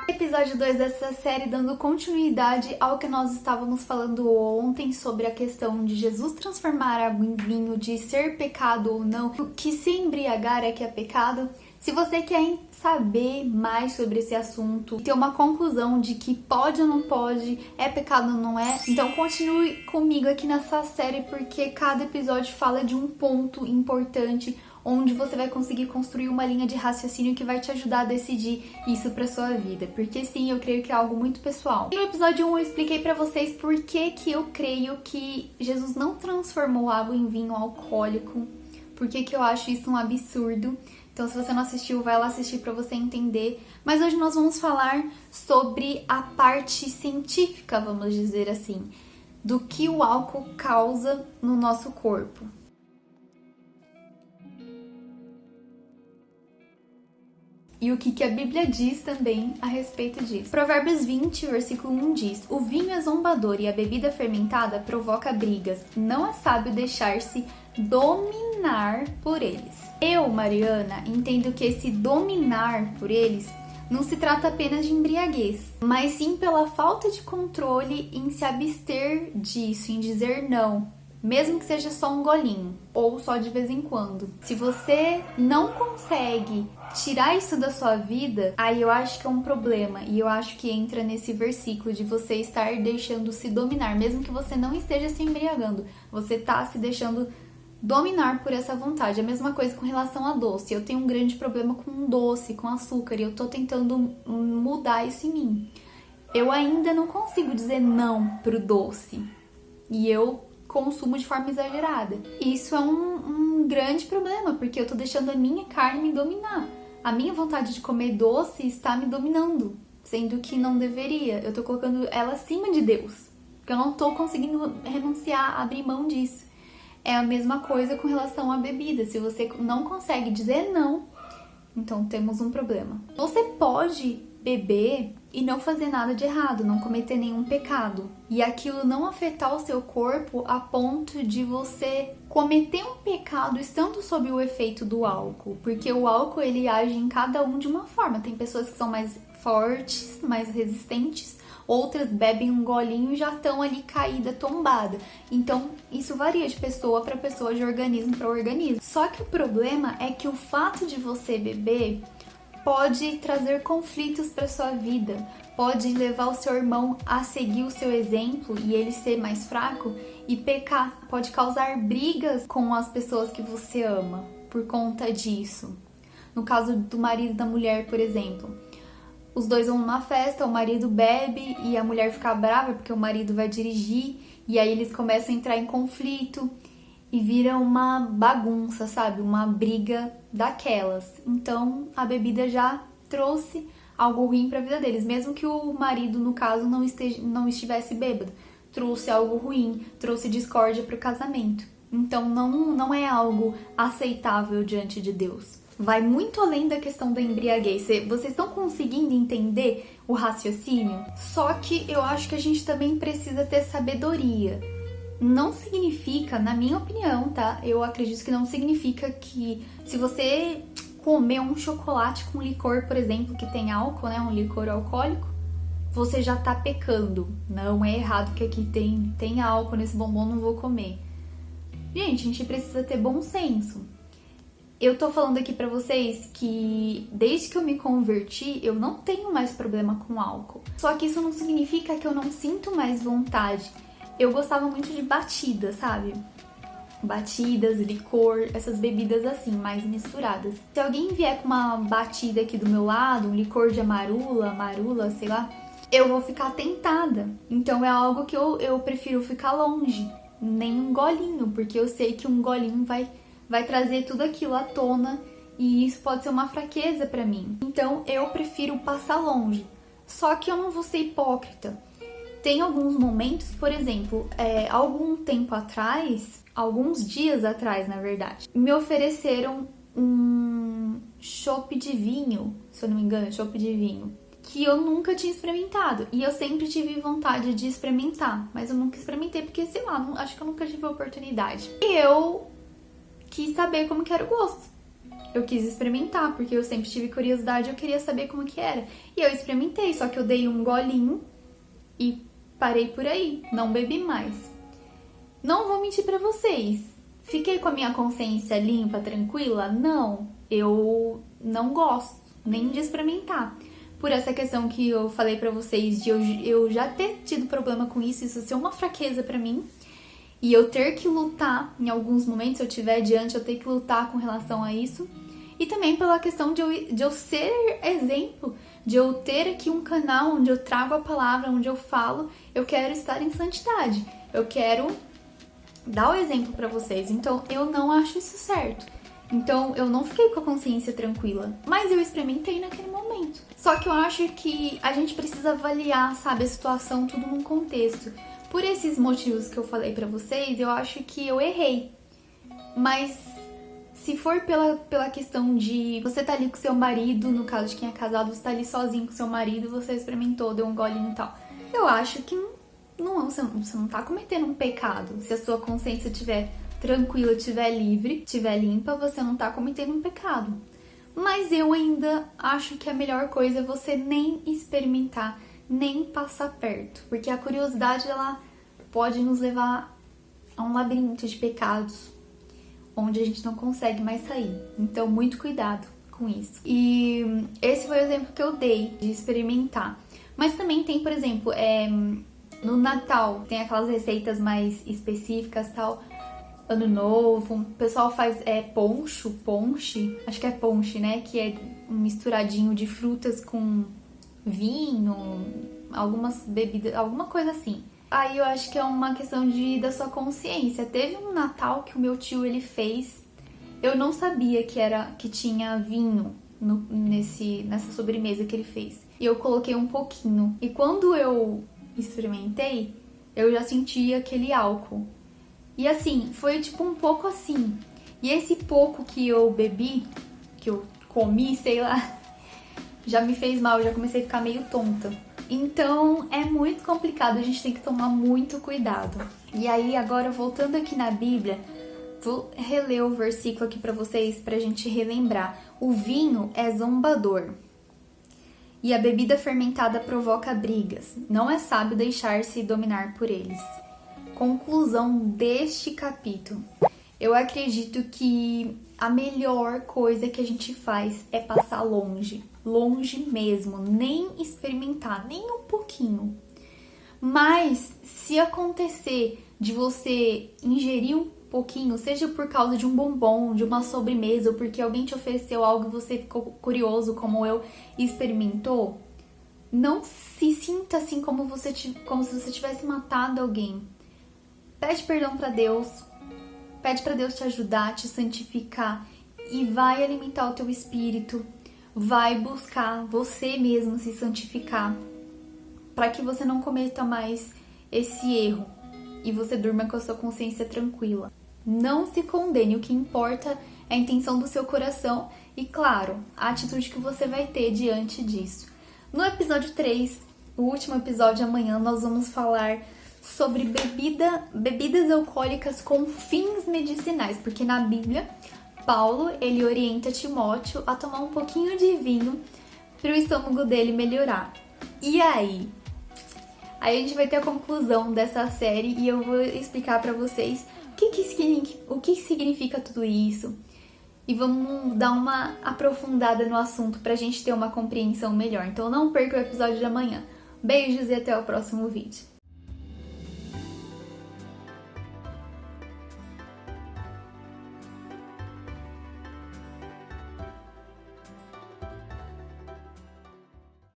Episódio 2 dessa série dando continuidade ao que nós estávamos falando ontem sobre a questão de Jesus transformar água em vinho, de ser pecado ou não, o que se embriagar é que é pecado. Se você quer saber mais sobre esse assunto, ter uma conclusão de que pode ou não pode, é pecado ou não é, então continue comigo aqui nessa série, porque cada episódio fala de um ponto importante onde você vai conseguir construir uma linha de raciocínio que vai te ajudar a decidir isso pra sua vida. Porque sim, eu creio que é algo muito pessoal. No episódio 1 eu expliquei pra vocês por que eu creio que Jesus não transformou água em vinho alcoólico. Por que eu acho isso um absurdo. Então, se você não assistiu, vai lá assistir pra você entender. Mas hoje nós vamos falar sobre a parte científica, vamos dizer assim, do que o álcool causa no nosso corpo. E o que a Bíblia diz também a respeito disso. Provérbios 20, versículo 1 diz: O vinho é zombador e a bebida fermentada provoca brigas. Não é sábio deixar-se dominar por eles. Eu, Mariana, entendo que esse dominar por eles não se trata apenas de embriaguez, mas sim pela falta de controle em se abster disso, em dizer não. Mesmo que seja só um golinho, ou só de vez em quando. Se você não consegue tirar isso da sua vida, aí eu acho que é um problema. E eu acho que entra nesse versículo de você estar deixando se dominar. Mesmo que você não esteja se embriagando, você tá se deixando dominar por essa vontade. A mesma coisa com relação a doce. Eu tenho um grande problema com doce, com açúcar, e eu tô tentando mudar isso em mim. Eu ainda não consigo dizer não pro doce. E eu consumo de forma exagerada. Isso é um grande problema, porque eu tô deixando a minha carne me dominar. A minha vontade de comer doce está me dominando, sendo que não deveria. Eu tô colocando ela acima de Deus, porque eu não tô conseguindo renunciar, abrir mão disso. É a mesma coisa com relação à bebida. Se você não consegue dizer não, então temos um problema. Você pode beber e não fazer nada de errado, não cometer nenhum pecado. E aquilo não afetar o seu corpo a ponto de você cometer um pecado estando sob o efeito do álcool. Porque o álcool, ele age em cada um de uma forma. Tem pessoas que são mais fortes, mais resistentes. Outras bebem um golinho e já estão ali caída, tombada. Então, isso varia de pessoa para pessoa, de organismo para organismo. Só que o problema é que o fato de você beber pode trazer conflitos para sua vida, pode levar o seu irmão a seguir o seu exemplo e ele ser mais fraco e pecar, pode causar brigas com as pessoas que você ama por conta disso. No caso do marido e da mulher, por exemplo, os dois vão numa festa, o marido bebe e a mulher fica brava porque o marido vai dirigir e aí eles começam a entrar em conflito e vira uma bagunça, sabe? Uma briga daquelas. Então, a bebida já trouxe algo ruim para a vida deles. Mesmo que o marido, no caso, não estivesse bêbado. Trouxe algo ruim, trouxe discórdia para o casamento. Então, não é algo aceitável diante de Deus. Vai muito além da questão da embriaguez. Vocês estão conseguindo entender o raciocínio? Só que eu acho que a gente também precisa ter sabedoria. Não significa, na minha opinião, tá? Eu acredito que não significa que se você comer um chocolate com licor, por exemplo, que tem álcool, né? Um licor alcoólico, você já tá pecando. Não é errado que aqui tem álcool nesse bombom, não vou comer. Gente, a gente precisa ter bom senso. Eu tô falando aqui pra vocês que desde que eu me converti, eu não tenho mais problema com álcool. Só que isso não significa que eu não sinto mais vontade. Eu gostava muito de batida, sabe? Batidas, licor, essas bebidas assim, mais misturadas. Se alguém vier com uma batida aqui do meu lado, um licor de marula, sei lá, eu vou ficar tentada. Então é algo que eu prefiro ficar longe. Nem um golinho, porque eu sei que um golinho vai trazer tudo aquilo à tona e isso pode ser uma fraqueza pra mim. Então eu prefiro passar longe. Só que eu não vou ser hipócrita. Tem alguns momentos, por exemplo, alguns dias atrás, na verdade, me ofereceram um chopp de vinho, se eu não me engano, chopp de vinho, que eu nunca tinha experimentado. E eu sempre tive vontade de experimentar, mas eu nunca experimentei porque, sei lá, acho que eu nunca tive a oportunidade. E eu quis saber como que era o gosto. eu quis experimentar, porque eu sempre tive curiosidade, eu queria saber como que era. E eu experimentei, só que eu dei um golinho e parei por aí, não bebi mais. Não vou mentir pra vocês, fiquei com a minha consciência limpa, tranquila? Não, eu não gosto nem de experimentar. Por essa questão que eu falei pra vocês de eu já ter tido problema com isso ser uma fraqueza pra mim. E eu ter que lutar em alguns momentos, se eu estiver adiante, eu ter que lutar com relação a isso. E também pela questão de eu ser exemplo, de eu ter aqui um canal onde eu trago a palavra, onde eu falo, eu quero estar em santidade. Eu quero dar o exemplo pra vocês. Então, eu não acho isso certo. Então, eu não fiquei com a consciência tranquila, mas eu experimentei naquele momento. Só que eu acho que a gente precisa avaliar, sabe, a situação tudo num contexto. Por esses motivos que eu falei pra vocês, eu acho que eu errei. Mas se for pela questão de você tá ali com seu marido, no caso de quem é casado, você tá ali sozinho com seu marido, você experimentou, deu um golinho e tal. Eu acho que não, você não tá cometendo um pecado. Se a sua consciência estiver tranquila, estiver livre, estiver limpa, você não tá cometendo um pecado. Mas eu ainda acho que a melhor coisa é você nem experimentar, nem passar perto. Porque a curiosidade, ela pode nos levar a um labirinto de pecados, onde a gente não consegue mais sair. Então, muito cuidado com isso. E esse foi o exemplo que eu dei de experimentar. Mas também tem, por exemplo, no Natal, tem aquelas receitas mais específicas, tal. Ano Novo, o pessoal faz ponche, acho que é ponche, né? Que é um misturadinho de frutas com vinho, algumas bebidas, alguma coisa assim. Aí eu acho que é uma questão da sua consciência. Teve um Natal que o meu tio ele fez, eu não sabia que tinha vinho nessa sobremesa que ele fez. E eu coloquei um pouquinho. E quando eu experimentei, eu já sentia aquele álcool. E assim, foi tipo um pouco assim. E esse pouco que eu bebi, que eu comi, sei lá, já me fez mal, já comecei a ficar meio tonta. Então é muito complicado, a gente tem que tomar muito cuidado. E aí agora, voltando aqui na Bíblia, vou reler o versículo aqui pra vocês, pra gente relembrar. O vinho é zombador e a bebida fermentada provoca brigas. Não é sábio deixar-se dominar por eles. Conclusão deste capítulo. Eu acredito que a melhor coisa que a gente faz é passar longe. Longe mesmo. Nem experimentar, nem um pouquinho. Mas se acontecer de você ingerir um pouquinho, seja por causa de um bombom, de uma sobremesa, ou porque alguém te ofereceu algo e você ficou curioso como eu e experimentou, não se sinta assim como se você tivesse matado alguém. Pede perdão pra Deus, pede pra Deus te ajudar, te santificar e vai alimentar o teu espírito, vai buscar você mesmo se santificar para que você não cometa mais esse erro e você durma com a sua consciência tranquila. Não se condene, o que importa é a intenção do seu coração e, claro, a atitude que você vai ter diante disso. No episódio 3, o último episódio amanhã, nós vamos falar sobre bebidas alcoólicas com fins medicinais, porque na Bíblia, Paulo, ele orienta Timóteo a tomar um pouquinho de vinho para o estômago dele melhorar. E aí? Aí a gente vai ter a conclusão dessa série e eu vou explicar para vocês o que significa tudo isso. E vamos dar uma aprofundada no assunto pra gente ter uma compreensão melhor. Então não perca o episódio de amanhã. Beijos e até o próximo vídeo.